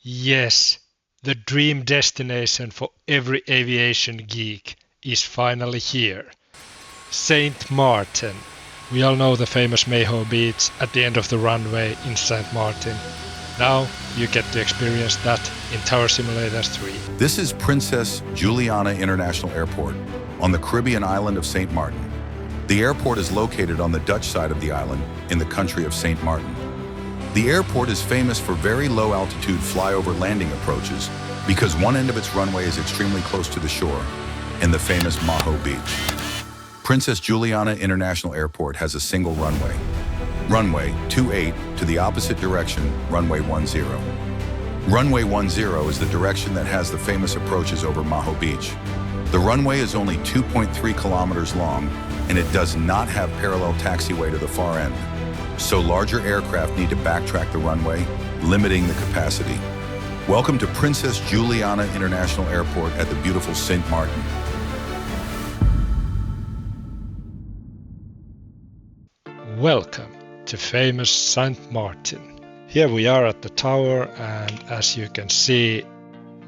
Yes, the dream destination for every aviation geek is finally here. St. Martin. We all know the famous Maho Beach at the end of the runway in St. Martin. Now you get to experience that in Tower Simulator 3. This is Princess Juliana International Airport on the Caribbean island of St. Martin. The airport is located on the Dutch side of the island in the country of St. Martin. The airport is famous for very low altitude flyover landing approaches because one end of its runway is extremely close to the shore in the famous Maho Beach. Princess Juliana International Airport has a single runway. Runway 28 to the opposite direction, runway 10. Runway 10 is the direction that has the famous approaches over Maho Beach. The runway is only 2.3 kilometers long and it does not have parallel taxiway to the far end. So larger aircraft need to backtrack the runway, limiting the capacity. Welcome to Princess Juliana International Airport at the beautiful St. Martin. Welcome to famous St. Martin. Here we are at the tower, and as you can see,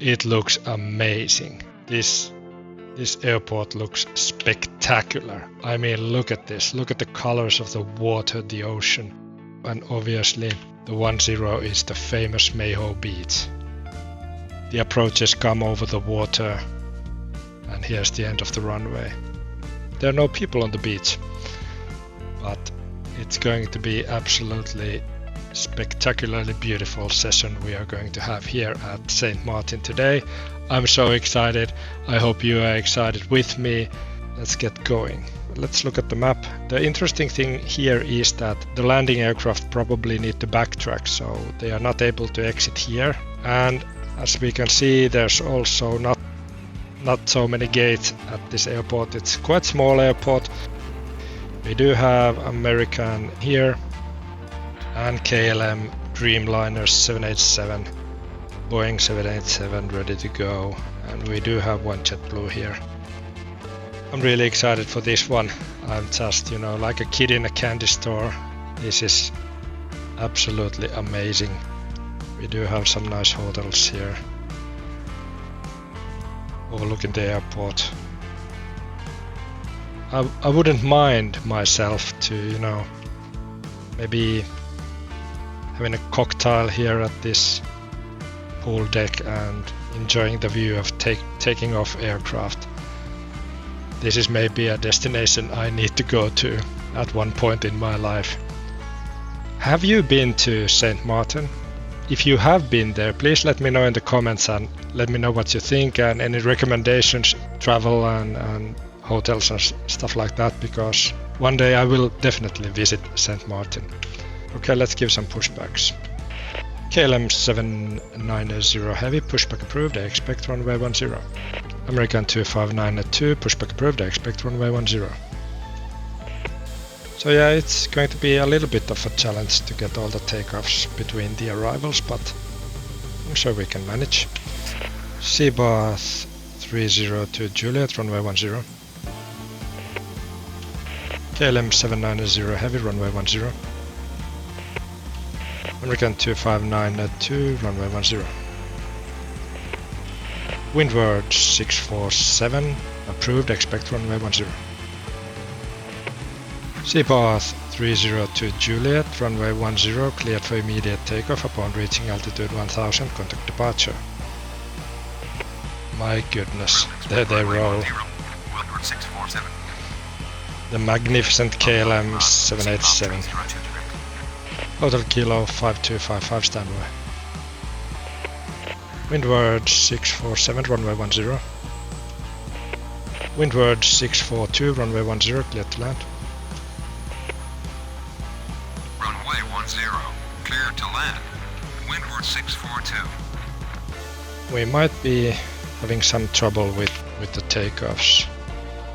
it looks amazing. This airport looks spectacular. I mean, look at this. Look at the colors of the water, the ocean. And obviously, the 10 is the famous Maho Beach. The approaches come over the water, and here's the end of the runway. There are no people on the beach, but it's going to be absolutely spectacularly beautiful session we are going to have here at St. Martin today. I'm so excited. I hope you are excited with me. Let's get going. Let's look at the map. The interesting thing here is that the landing aircraft probably need to backtrack, so they are not able to exit here. And as we can see, there's also not so many gates at this airport. It's quite small airport. We do have American here and KLM Dreamliner 787, Boeing 787 ready to go, and we do have one JetBlu here. I'm really excited for this one. I'm just, like a kid in a candy store. This is absolutely amazing. We do have some nice hotels here overlooking the airport. I wouldn't mind myself to, maybe having a cocktail here at this pool deck and enjoying the view of taking off aircraft. This is maybe a destination I need to go to at one point in my life. Have you been to St. Martin? If you have been there, please let me know in the comments and let me know what you think and any recommendations, travel and hotels and stuff like that, because one day I will definitely visit St. Martin. Okay, let's give some pushbacks. KLM 790 heavy, pushback approved, I expect runway 10. American 259 pushback approved, I expect runway 10. So yeah, it's going to be a little bit of a challenge to get all the takeoffs between the arrivals, but I'm sure we can manage. Seabath 302 Juliet, runway 10. KLM 790 heavy, runway 10. American 259 runway 10. Windward 647 approved, expect runway 10. Seapath 302 Juliet, runway 10, cleared for immediate takeoff upon reaching altitude 1000, contact departure. My goodness, there they roll. The magnificent KLM 787. Hotel Kilo 5255 standby. Windward 647, runway 10. Windward 642, runway 10, cleared to land. Runway 10, cleared to land. Windward 642. We might be having some trouble with the takeoffs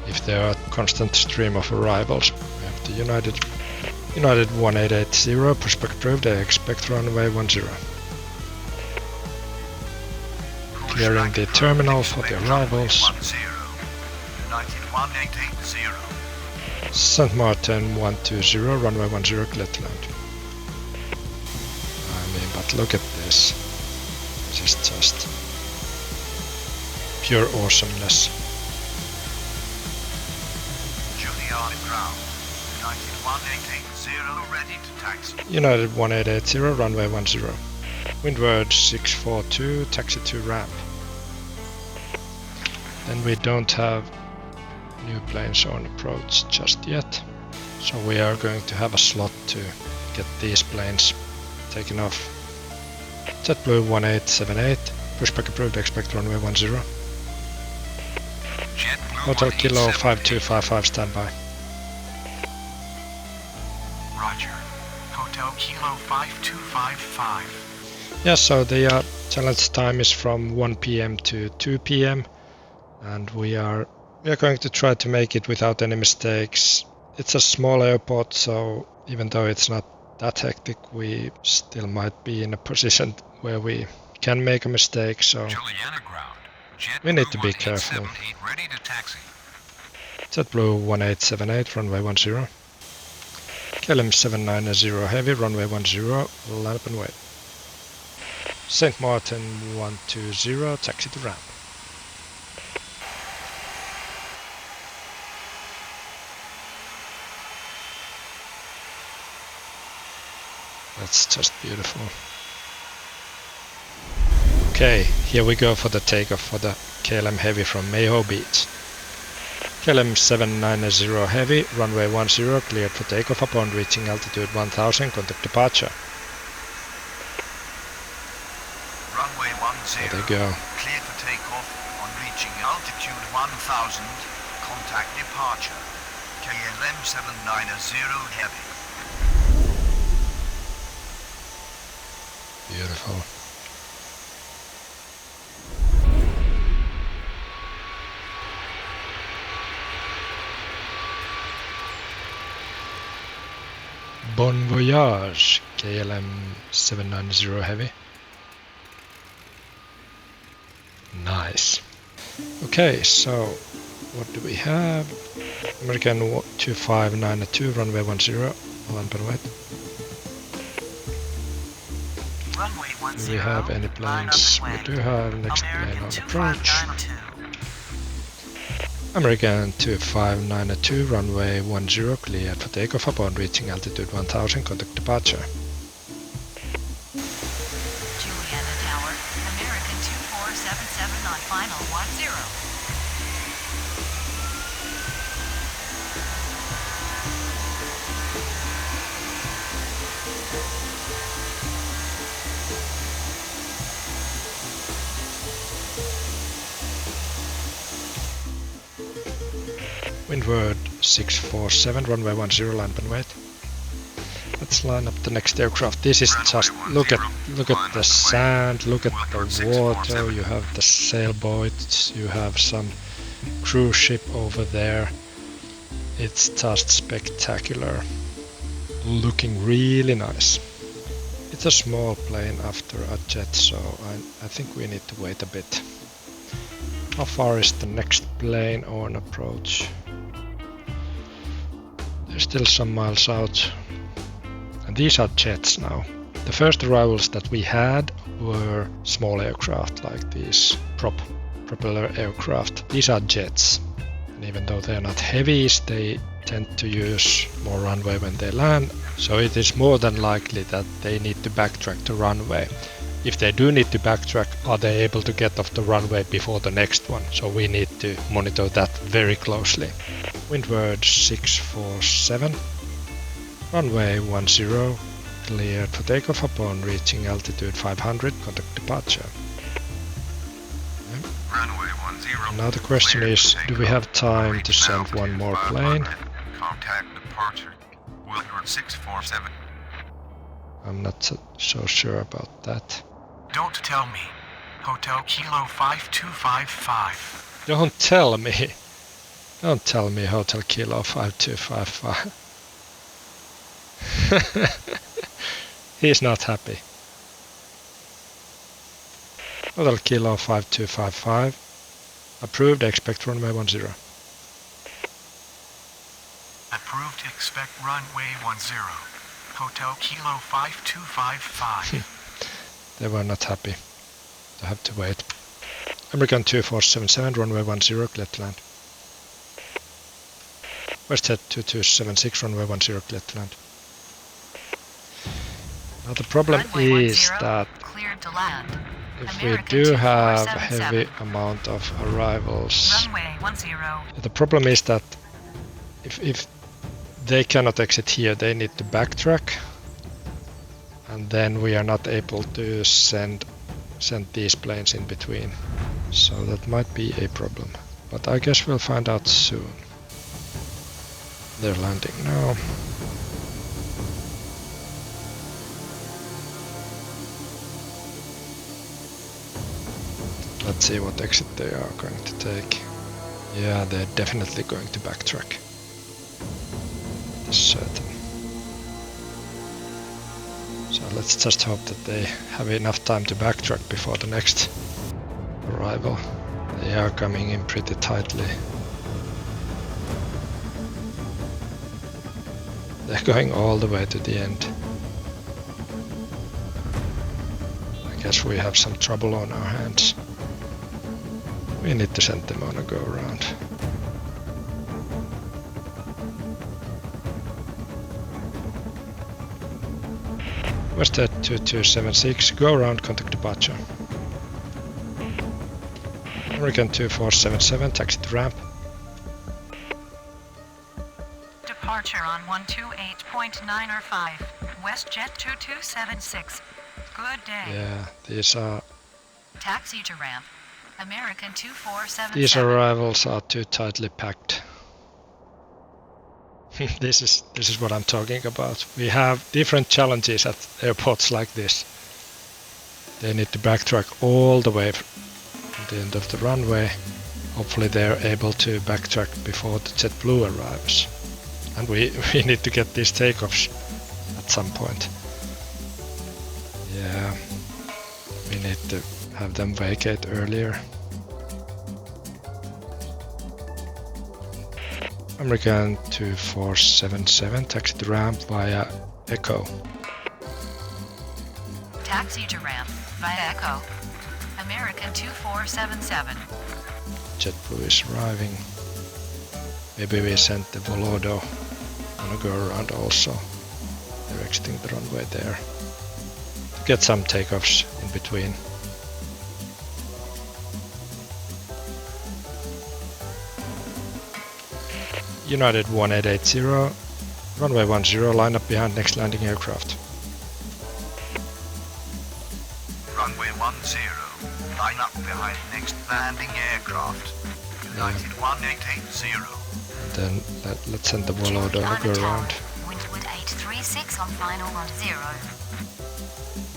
if there are constant stream of arrivals. We have the United 1880, pushback approved, I expect runway 10. Clearing the terminal for the arrivals. St. Martin 120, runway 10, cleared to land. I mean, but look at this. This is just pure awesomeness. Juliana ground. United 1880 ready to taxi. United 1880, runway 10. Windward 642, taxi to ramp. Then we don't have new planes on approach just yet, so we are going to have a slot to get these planes taken off. JetBlu 1878, pushback approved, expect runway 10. JetBlu Hotel Kilo 5255 standby. Roger. Hotel Kilo 5255. Yeah, so the challenge time is from 1 p.m. to 2 p.m. and we are going to try to make it without any mistakes. It's a small airport, so even though it's not that hectic, we still might be in a position where we can make a mistake, so Juliana ground. we need to be careful. Ready to taxi. JetBlu 1878, runway 10. KLM 790 heavy, runway 10, line up and wait. St. Martin 120, taxi to ramp. That's just beautiful. Okay, here we go for the takeoff for the KLM Heavy from Maho Beach. KLM 790 Heavy, runway 10, cleared for takeoff upon reaching altitude 1000, contact departure. Runway 10. There they go. Cleared for takeoff on reaching altitude 1000. Contact departure. KLM 790 Heavy. Beautiful. Bon voyage, KLM 790 Heavy. Nice. Okay, so what do we have? American 2592, runway 10, land and wait. Runway 10. Do we have any planes? We do have next plane on approach. American 2592, runway 10, cleared for takeoff upon reaching altitude 1000, contact departure. Juliana Tower, American 2477 on final 10. Windward 647, runway 10, land and wait. Let's line up the next aircraft. This is just, look at the sand, look at the water, you have the sailboats, you have some cruise ship over there. It's just spectacular, looking really nice. It's a small plane after a jet, so I think we need to wait a bit. How far is the next plane on approach? They're still some miles out. And these are jets now. The first arrivals that we had were small aircraft like these propeller aircraft. These are jets. And even though they're not heavies, they tend to use more runway when they land. So it is more than likely that they need to backtrack the runway. If they do need to backtrack, are they able to get off the runway before the next one? So we need to monitor that very closely. Windward 647, runway 10, cleared for takeoff upon reaching altitude 500, contact departure. Runway 10. Now the question is, do we have time to send one more plane? Contact departure. Windward 647. I'm not so sure about that. Don't tell me. Hotel Kilo 5255. Don't tell me. Don't tell me Hotel Kilo 5255. He's not happy. Hotel Kilo 5255. Approved, expect runway 10. Approved, expect runway 10. Hotel Kilo 5255. They were not happy. I have to wait. American 2477, runway 10, clear to land. Westhead 2276, runway 10, clear to land. Now the problem Runway is 10, that cleared to land. if American we do have 2477. heavy amount of arrivals, Runway 10. the problem is that if they cannot exit here, they need to backtrack, and then we are not able to send these planes in between. So that might be a problem, but I guess we'll find out soon. They're landing now. Let's see what exit they are going to take. Yeah, they're definitely going to backtrack. That's certain. So let's just hope that they have enough time to backtrack before the next arrival. They are coming in pretty tightly. They're going all the way to the end. I guess we have some trouble on our hands. We need to send them on a go around. Westhead 2276, go around, contact departure. American 2477, taxi to ramp. Departure on 128.905, WestJet 2276. Good day. Yeah, these are Taxi to ramp. American 2477. these arrivals are too tightly packed. This is what I'm talking about. We have different challenges at airports like this. They need to backtrack all the way from the end of the runway. Hopefully they're able to backtrack before the JetBlu arrives. And we need to get these takeoffs at some point. Yeah, we need to have them vacate earlier. American 2477, taxi to ramp via Echo. Taxi to ramp via Echo. American 2477. JetBlu is arriving. Maybe we sent the Volodo on a go around also. They're exiting the runway there. To get some takeoffs in between. United 1880, runway 10, line up behind next landing aircraft. Runway 10, line up behind next landing aircraft. United 1880. And then let's send the Volodo on a go around. Windward 836 on final 10.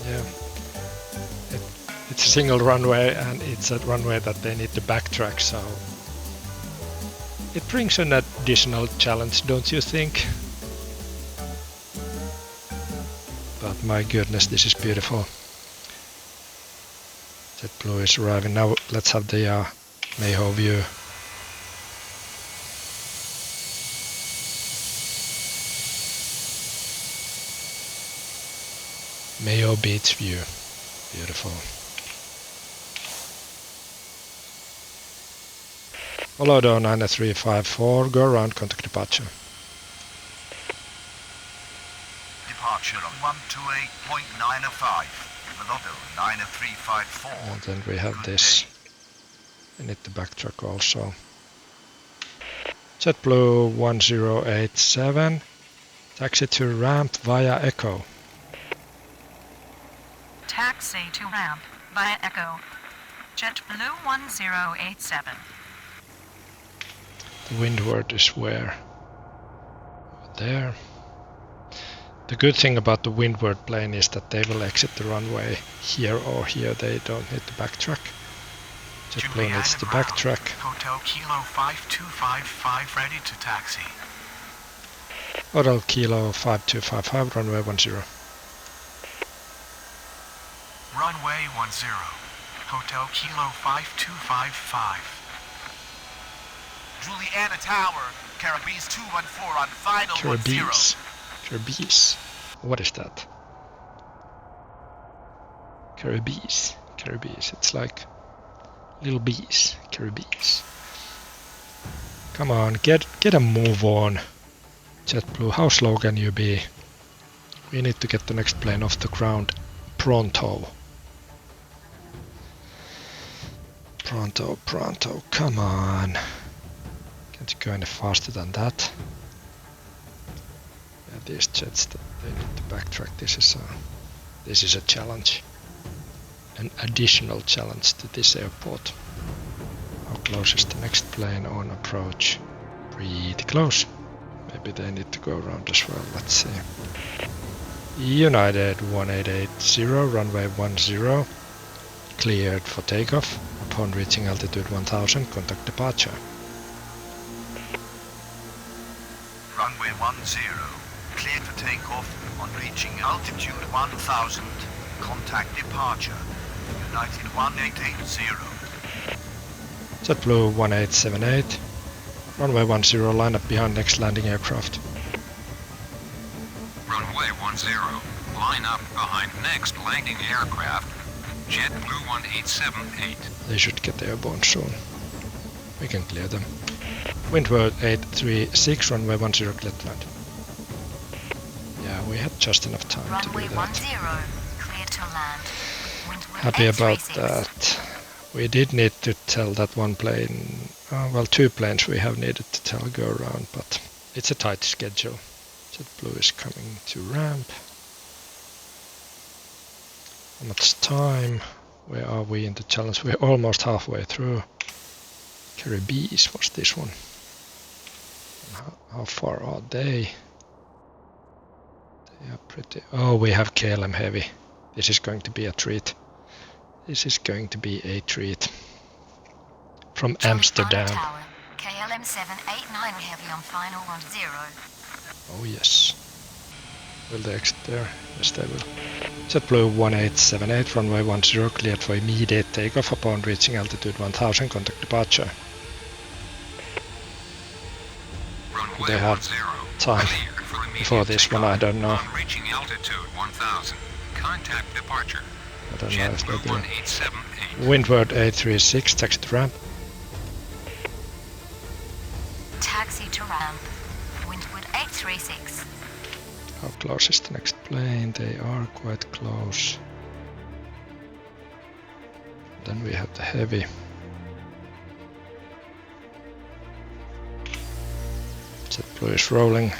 Yeah. It's a single runway and it's a runway that they need to backtrack, so it brings an additional challenge, don't you think? But my goodness, this is beautiful. JetBlu is arriving. Now let's have the Maho view. Maho Beach view. Beautiful. Volodo 9354, go around, contact departure. Departure on 128.905. Volodo 9354. And then we have this. We need to backtrack also. JetBlu 1087, taxi to ramp via Echo. Taxi to ramp via Echo. JetBlu 1087. The windward is where? There. The good thing about the windward plane is that they will exit the runway here or here. They don't need to backtrack. JetBlu needs to backtrack. Hotel Kilo 5255 ready to taxi. Hotel Kilo 5255, runway 10. Runway 10. Hotel Kilo 5255. Juliana Tower, Caribbees 214 on final 10. Caribbees. What is that? Caribbees. Caribbees. It's like little bees, Caribbees. Come on, get a move on. JetBlu, how slow can you be? We need to get the next plane off the ground pronto. Pronto, come on. Can't you go any faster than that? Yeah, these jets, they need to backtrack. This is a challenge. An additional challenge to this airport. How close is the next plane on approach? Pretty close. Maybe they need to go around as well. Let's see. United 1880, runway 10. Cleared for takeoff. Upon reaching altitude 1000, contact departure. Runway 10. Cleared for takeoff. On reaching altitude 1000, contact departure. United 1880. JetBlu 1878. Runway 10, line up behind next landing aircraft. Runway 10, line up behind next landing aircraft. JetBlu 1878. They should get airborne soon. We can clear them. Windward 836, runway 10, clear to land. Yeah, we had just enough time Runway to do that. 10, clear to land. Windward Happy about 836. that. We did need to tell that one plane, well, 2 planes we have needed to tell go around, but it's a tight schedule. JetBlu is coming to ramp. How much time? Where are we in the challenge? We're almost halfway through. Caribbees was this one. How far are they? They are pretty... Oh, we have KLM Heavy. This is going to be a treat. This is going to be a treat. From Amsterdam. Tower, KLM 789 heavy on final 10. Oh yes. Will they exit there? Yes, they will. JetBlu 1878, runway 10, cleared for immediate takeoff upon reaching altitude 1000, contact departure. Runway They have 10, time clear for immediate before this one, I don't know. On reaching altitude 1000, contact departure. I don't know if they JetBlu do. 1878. Windward 836, taxi to ramp. Taxi to ramp. Windward 836. How close is the next plane? They are quite close. Then we have the heavy. JetBlu is rolling.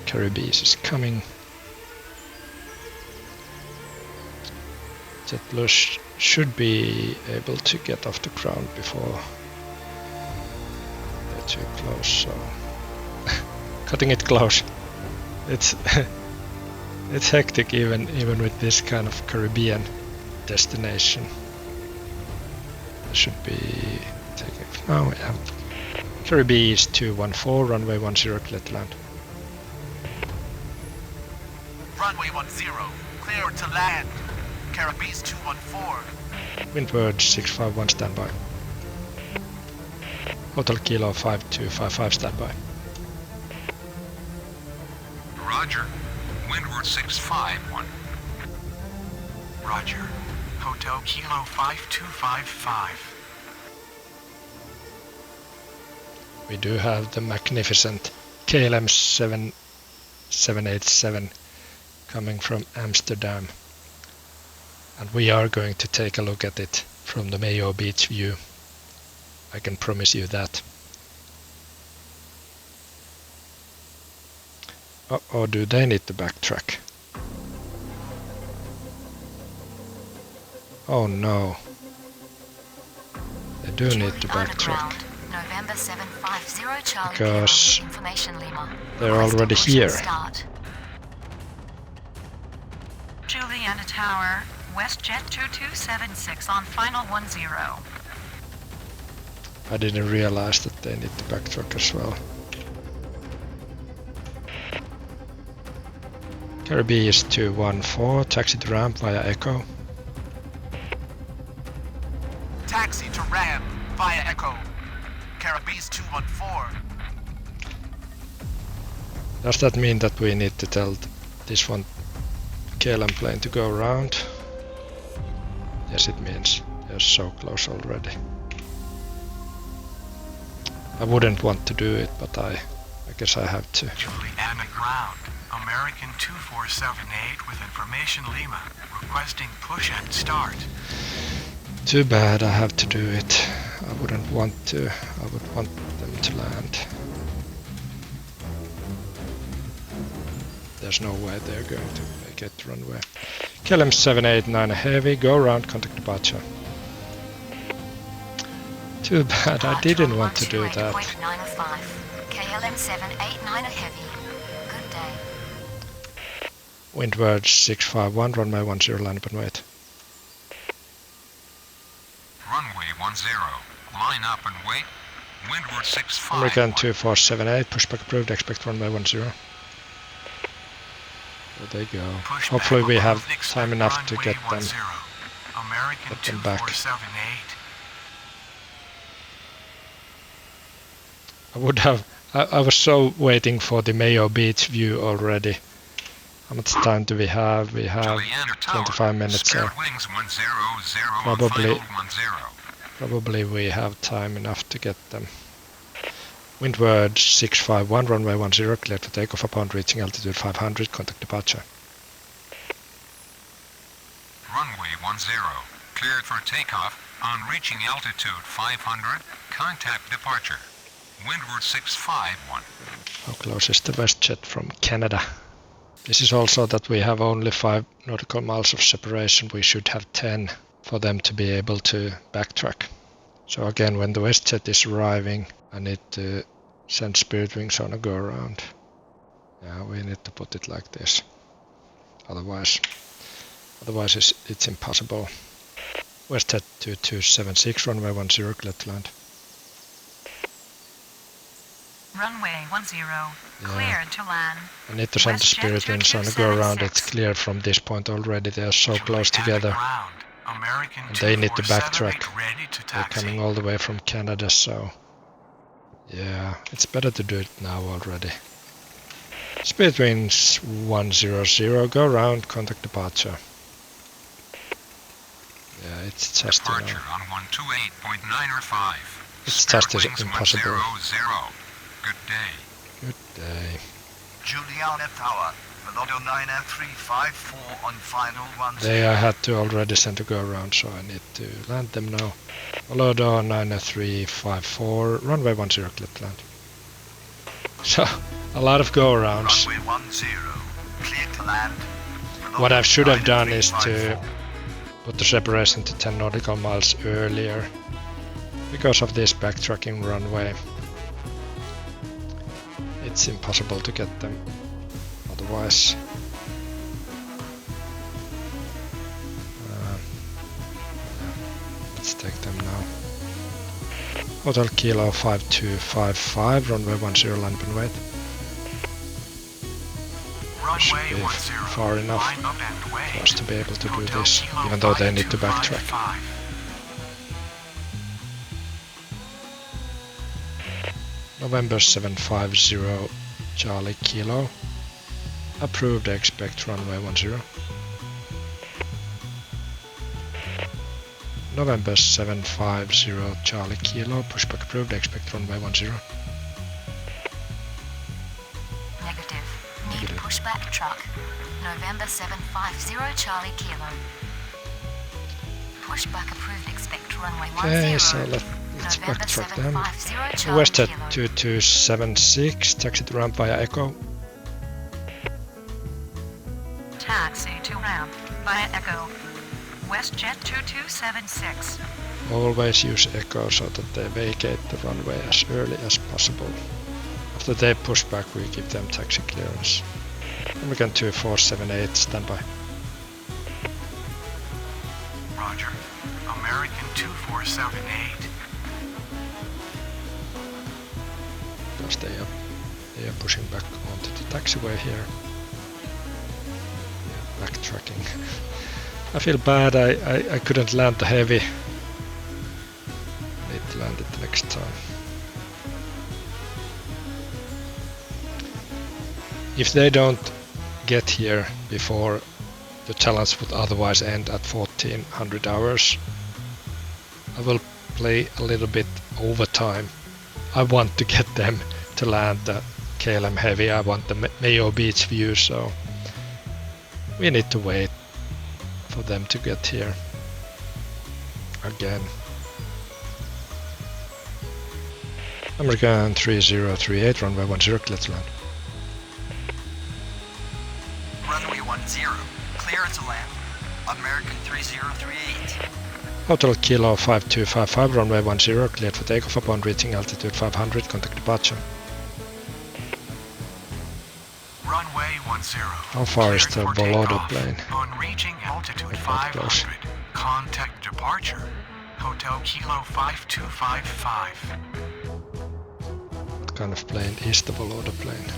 Caribbees is coming. JetBlu should be able to get off the ground before they're too close, so cutting it close. It's it's hectic even with this kind of Caribbean destination. They should be taking. Oh yeah. Caribbees 214, runway 10, clear to land. Runway 10. Clear to land. Caribbees 214. Windward 651, standby. Hotel Kilo 5255, standby. Roger. Windward 651. Roger. Hotel Kilo 5255. We do have the magnificent KLM 787 coming from Amsterdam. And we are going to take a look at it from the Maho Beach view. I can promise you that. Or do they need to backtrack? Oh no. They do need to backtrack. November 750 Charlie Because Lima, Information Lima. they're Requesting already pushing here. Start. Juliana Tower, WestJet 2276 on final 10. I didn't realize that they need to backtrack as well. Caribbees 214, taxi to ramp via Echo. Taxi to ramp via Echo. Caribbees 214. Does that mean that we need to tell this one KLM plane to go around. Yes, it means they're so close already. I wouldn't want to do it, but I guess I have to. Juliana ground. American 2478 with information Lima. Requesting push and start. Too bad I have to do it. I wouldn't want to. I would want them to land. There's no way they're going to make it runway. KLM 789 heavy, go around, contact departure. Too bad, I didn't want to do that. KLM 789 heavy. Good day. Windward 651, runway 10, line up and wait. Runway 10. Line up and wait. Windward 65. American 2478, pushback approved, expect runway 10. There they go. Push Hopefully back we have approved, expect time enough to runway get them. 10. American Get them back. 2478. I would have. I was so waiting for the Maho Beach view already. How much time do we have? We have Juliana Tower. 25 minutes. So Spare wings 100 on Probably- final 10. probably we have time enough to get them. Windward 651, runway 10, cleared for takeoff upon reaching altitude 500, contact departure. Runway 10. Cleared for takeoff. On reaching altitude 500, contact departure. Windward 651. How close is the WestJet from Canada? This is also that we have only 5 nautical miles of separation. We should have 10 for them to be able to backtrack. So again, when the WestJet is arriving, I need to send Spirit Wings on a go around. Yeah, we need to put it like this. Otherwise it's impossible. WestJet 2276, runway 10, cleared to land. Runway 10. Cleared to land. I need to send the WestJet Spirit Wings on a go around. It's 2276. clear from this point already. They are so close Juliana together. ground. American And they need to 2478 backtrack. ready to They're taxi. coming all the way from Canada, so yeah, it's better to do it now already. Spirit Wings 100, go around, contact departure. Yeah, it's just, you Departure know, on 128.905. It's Spare just wings impossible. 100. Good day. Good day. Juliana Tower, Velodo 9F354 on final 10. They I had to already send a go around, so I need to land them now. Velodo 9F354, runway 10, clear to land. So, a lot of go arounds. Runway 10, clear to land. What I should have done is to put the separation to 10 nautical miles earlier because of this backtracking runway. It's impossible to get them otherwise. Yeah, let's take them now. Hotel Kilo 5255, runway 10, line up and wait. Should Runway be 10. far enough Line up and wait. for us to be able to do Hotel this, Kilo even though they need to backtrack. 5255. November 750, Charlie Kilo. Approved, expect runway 10. November 750, Charlie Kilo. Pushback approved, expect runway 10. Negative. Need Negative. pushback truck. November 750 Charlie Kilo. Pushback approved. Expect runway 10. Okay, so let's November backtrack them. 750 Charlie WestJet Kilo. 2276, taxi to ramp via Echo. Taxi to ramp via Echo. WestJet 2276. Always use Echo so that they vacate the runway as early as possible. After they push back, we give them taxi clearance. American 2478, standby. Roger. American 2478. Because they are pushing back onto the taxiway here. Yeah, backtracking. I feel bad I couldn't land the heavy. Need to land it next time. If they don't get here before the challenge would otherwise end at 1400 hours. I will play a little bit overtime. I want to get them to land the KLM Heavy. I want the Maho Beach view, so we need to wait for them to get here again. American 3038, runway 10, clear to land. Runway 10, clear to land. American 3038. Hotel Kilo 5255, runway 10, cleared for takeoff upon reaching altitude 500, contact departure. Runway 10. How far is the Cleared for below the takeoff. plane? On reaching altitude Quite close. 500, contact departure. Hotel Kilo 5255. What kind of plane is the below the plane?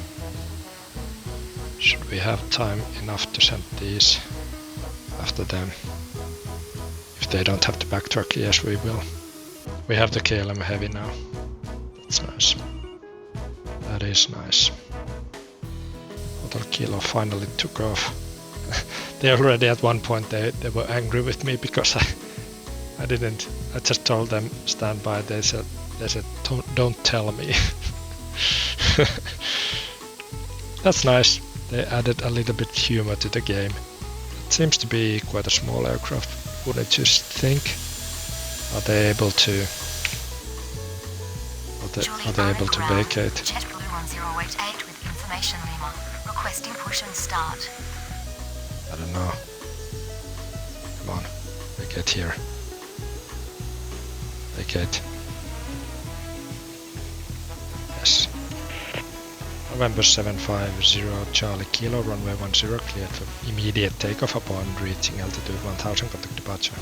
Should we have time enough to send these after them? If they don't have to backtrack, yes we will. We have the KLM Heavy now. That's nice. That is nice. Hotel Kilo finally took off. They already at one point they were angry with me because I just told them stand by. They said don't tell me. That's nice. They added a little bit humor to the game. It seems to be quite a small aircraft. Wouldn't you think? Are they able to vacate? JetBlu 1088 with information Lima. Requesting push and start. I don't know. Come on, vacate here. Vacate. Yes. November 750 Charlie Kilo, runway 10, cleared for immediate takeoff upon reaching altitude 1000, contact departure.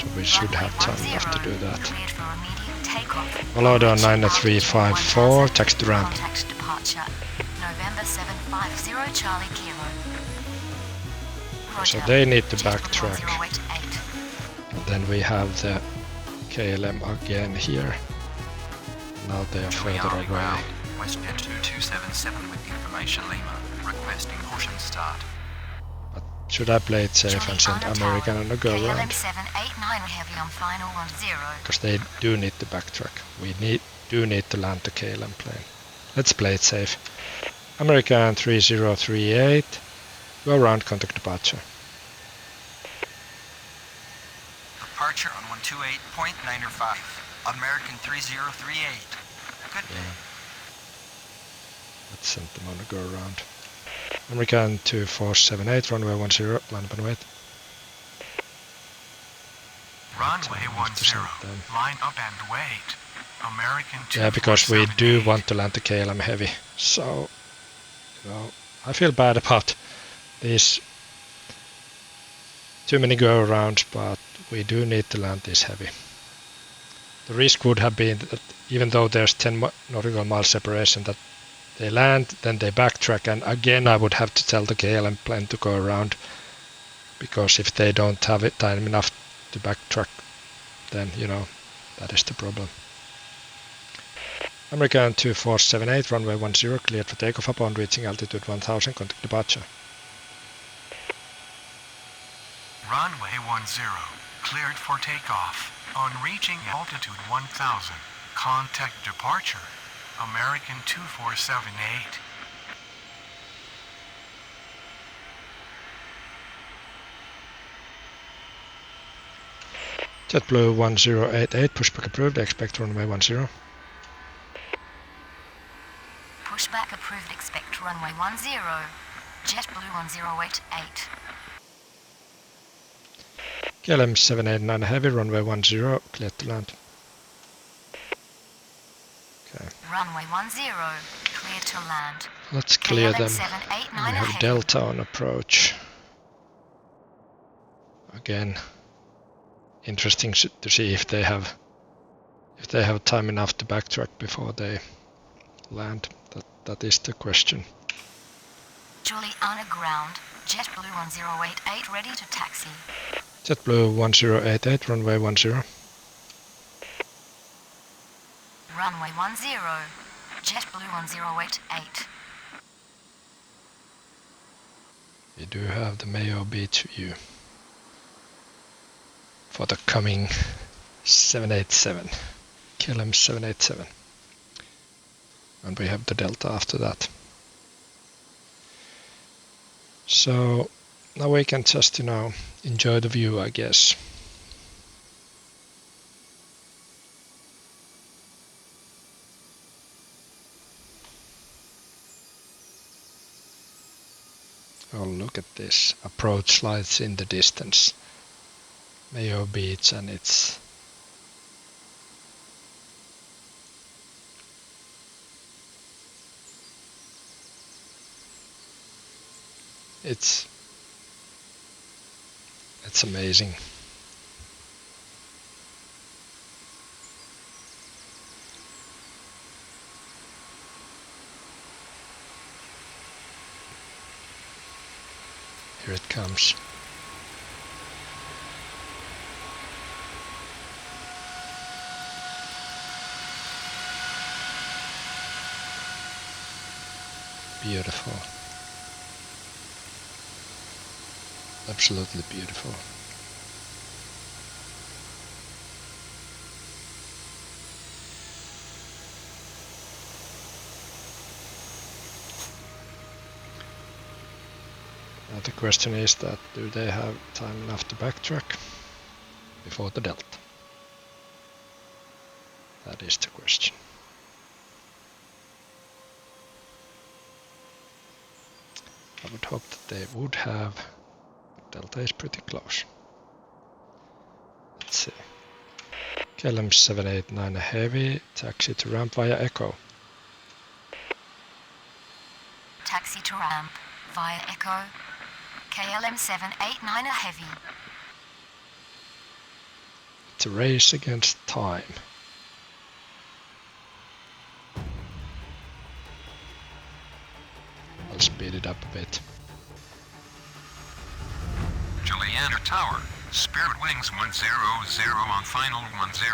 So we should have time enough to do that. Cleared for immediate takeoff. Volodor 9354, taxi to ramp. Contact departure. November 750 Charlie Kilo. So Roger. they need to JetBlu backtrack. 1088. And then we have the KLM again here. Now they are further Juliana away. ground, WestJet 2277 with information Lima, requesting push and start. But should I play it safe and send American on a go KLM round? 789 heavy on final 10. Because they do need to backtrack. We do need to land the KLM plane. Let's play it safe. American 3038, go around, contact departure. Departure on 128.905. American 3038. Good day. Let's send them on a go around. American 2478, runway 10, land upon wait. Runway have to send 10. them. Line up and wait. American 2. Yeah, because we do want to land the KLM Heavy. So, you know, I feel bad about these too many go arounds, but we do need to land this Heavy. The risk would have been that even though there's 10 nautical miles separation, that they land, then they backtrack, and again I would have to tell the KLM plane to go around, because if they don't have it time enough to backtrack, then you know that is the problem. American 2478, runway 10, cleared for takeoff upon reaching altitude 1000, contact departure. Runway 10. Cleared for takeoff. On reaching altitude 1000, contact departure. American 2478. JetBlu 1088, pushback approved, expect runway 10. Pushback approved. Expect runway 10. JetBlu 1088. KLM 789 heavy, runway 10, cleared to land. Okay, Runway 10. Clear to land. let's clear KLM them. 789 We have ahead. Delta on approach. Again, interesting to see if they have time enough to backtrack before they land. That is the question. Juliana ground. JetBlu 1088 ready to taxi. JetBlu 1088, runway 10. Runway 10. JetBlu 1088. We do have the Maho Beach view for the coming 787, KLM 787. And we have the Delta after that. So now we can just, enjoy the view, I guess. Oh, look at this. Approach lights in the distance. Maho Beach, and it's amazing. Here it comes. Beautiful. Absolutely beautiful. Now the question is that do they have time enough to backtrack before the Delta? That is the question. I would hope that they would have. Delta is pretty close. Let's see. KLM 789 Heavy, taxi to ramp via Echo. Taxi to ramp via Echo. KLM 789 Heavy. It's a race against time. I'll speed it up a bit. Juliana Tower, Spirit Wings 100 on final 10.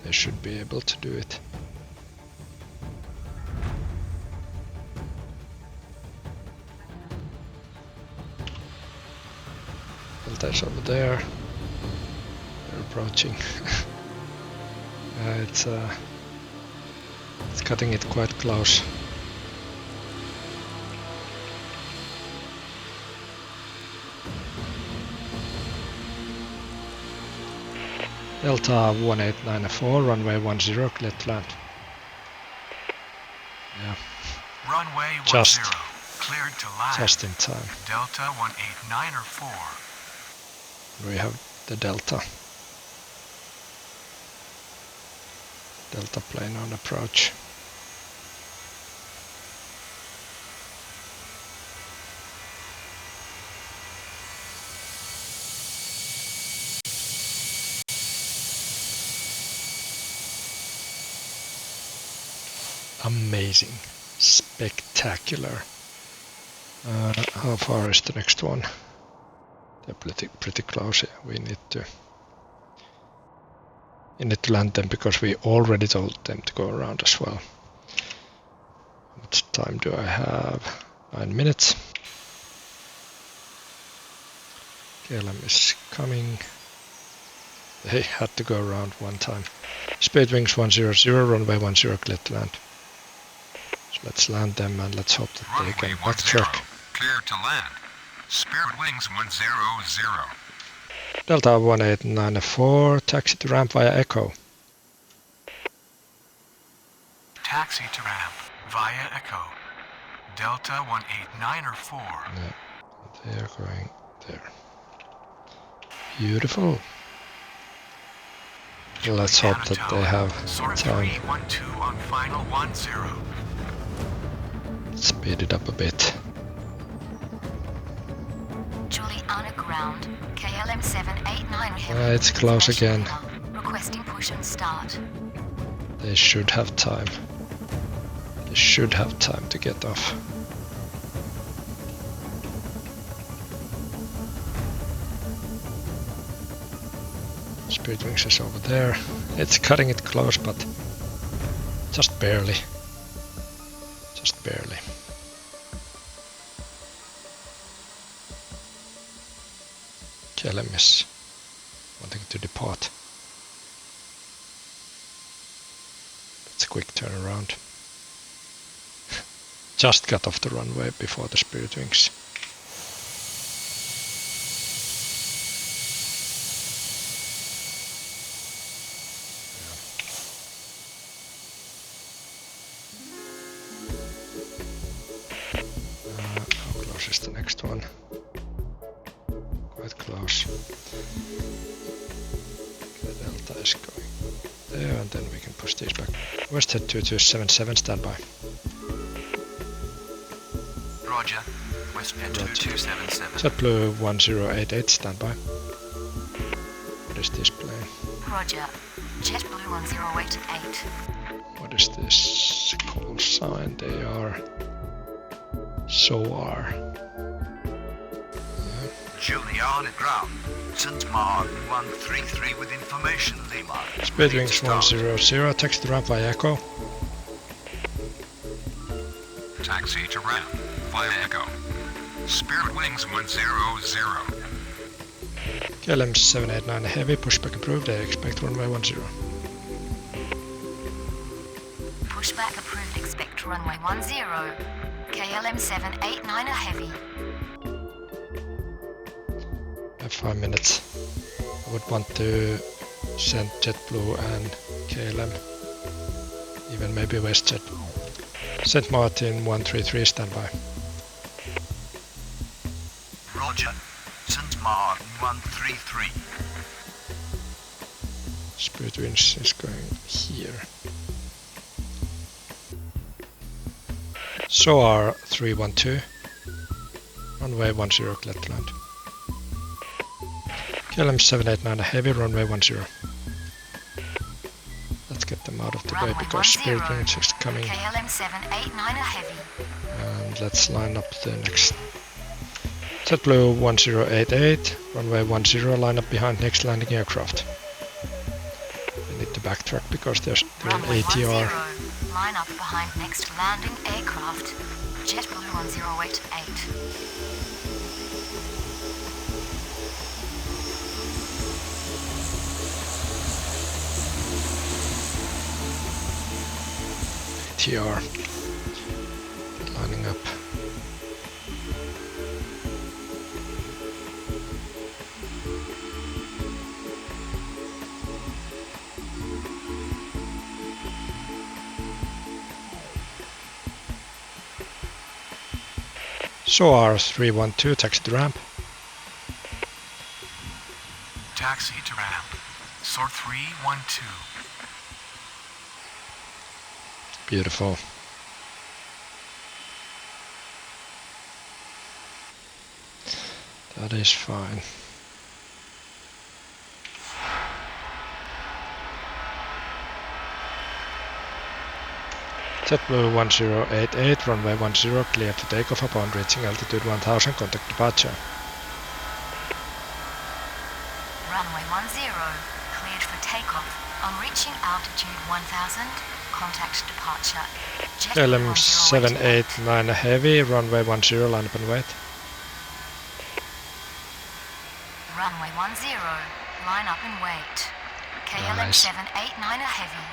They should be able to do it. Delta's over there. They're approaching. It's cutting it quite close. Delta 1894, runway 10, clear to land. Yeah. Runway 10, Just- cleared to land. Just in time. Delta 189 We have the Delta. Delta plane on approach. Amazing, spectacular. How far is the next one? They're pretty close. Yeah. We need to land them because we already told them to go around as well. What time do I have? 9 minutes. KLM is coming. They had to go around one time. Speed wings 100, runway 10, clear to land. So let's land them and let's hope that they Runway can 10, backtrack. clear to land. Spirit Wings 100. Delta 1894, taxi to ramp via Echo. Taxi to ramp via Echo. Delta 1894. Yeah, they are going there. Beautiful. Let's hope that they have Sort time. 312 on final 10. Speed it up a bit. Juliana ground. KLM 789 Heavy. It's close again. Requesting push and start. They should have time. They should have time to get off. Spirit Wings is over there. It's cutting it close, but just barely. barely. KLM is wanting to depart. That's a quick turnaround. Just got off the runway before the Spirit Wings. How close is the next one? Quite close. The Delta is going there, and then we can push these back. Westhead 2277, standby. Roger. Westjet 2277. JetBlu 1088, standby. What is this plane? Roger. JetBlu 1088. What is this call sign? They are SOAR. Juliana ground. St. Martin 133 with information, Lima. Speed wings 100, taxi to ramp via Echo. Taxi to ramp via Echo. Spirit Wings 100. KLM 789 heavy, pushback approved, I expect runway 10. Pushback approved, expect runway 10. KLM 789 heavy. I have 5 minutes. I would want to send JetBlu and KLM, even maybe WestJet. St. Martin 133, standby. Roger. St. Martin 133. Spirit Winds is going here. SOAR 312, runway 10, clear to land. KLM 789 heavy, runway 10. Let's get them out of the way because Spirit Wings is coming. KLM 789 heavy. And let's line up the next. JetBlu 1088, runway 10, line up behind next landing aircraft. We need to backtrack because they're in ATR. 10, line up behind next landing aircraft. JetBlu 1088. ATR. Lining up. SOAR 312, taxi to ramp. Taxi to ramp. SOAR 312. Beautiful. That is fine. JetBlu 1088, runway 10, clear to takeoff upon reaching altitude 1000, contact departure. Runway 10, cleared for takeoff. On reaching altitude 1000, contact departure. KLM 789 heavy, runway 10, line up and wait. Runway 10, line up and wait. KLM Nice. 789 heavy.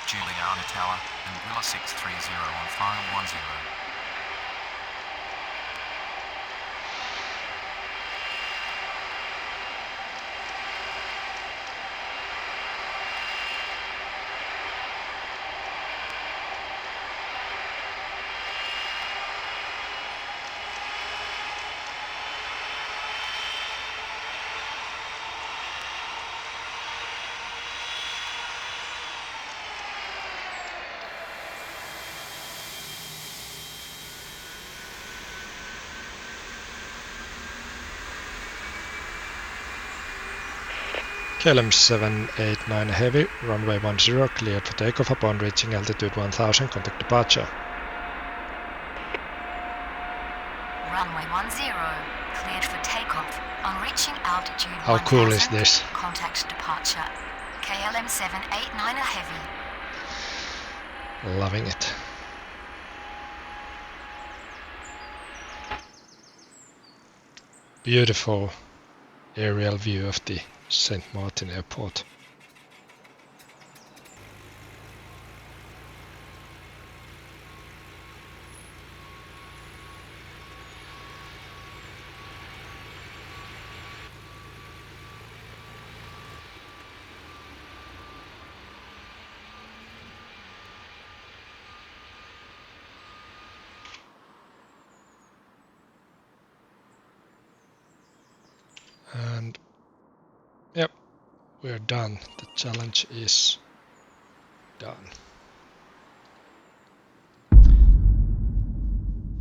Juliana Tower and Willa 630 on file 10. KLM 789 heavy, runway 10, cleared for takeoff upon reaching altitude 1000, contact departure. Runway 10, cleared for takeoff. On reaching altitude How 1000, cool is this? contact departure. KLM 789 heavy. Loving it. Beautiful aerial view of the St. Martin airport. And yep, we're done. The challenge is done.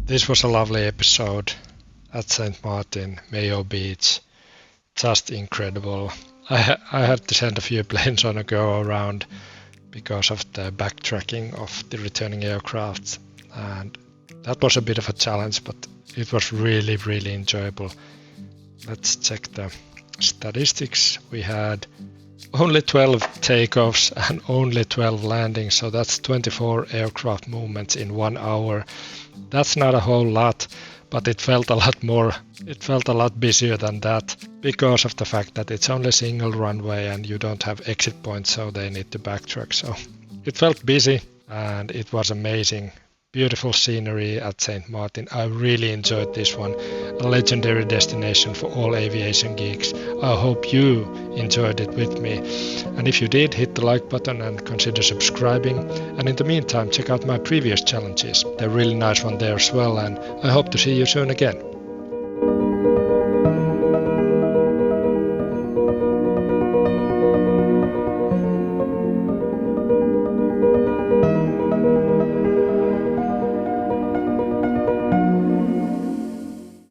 This was a lovely episode at St. Martin, Maho Beach. Just incredible. I had to send a few planes on a go around because of the backtracking of the returning aircraft, and that was a bit of a challenge, but it was really, really enjoyable. Let's check the statistics. We had only 12 takeoffs and only 12 landings, so that's 24 aircraft movements in 1 hour. That's not a whole lot, but it felt a lot more. It felt a lot busier than that because of the fact that it's only single runway and you don't have exit points, so they need to backtrack. So it felt busy and it was amazing. Beautiful scenery at St. Martin. I really enjoyed this one. A legendary destination for all aviation geeks. I hope you enjoyed it with me. And if you did, hit the like button and consider subscribing. And in the meantime, check out my previous challenges. They're really nice one there as well. And I hope to see you soon again.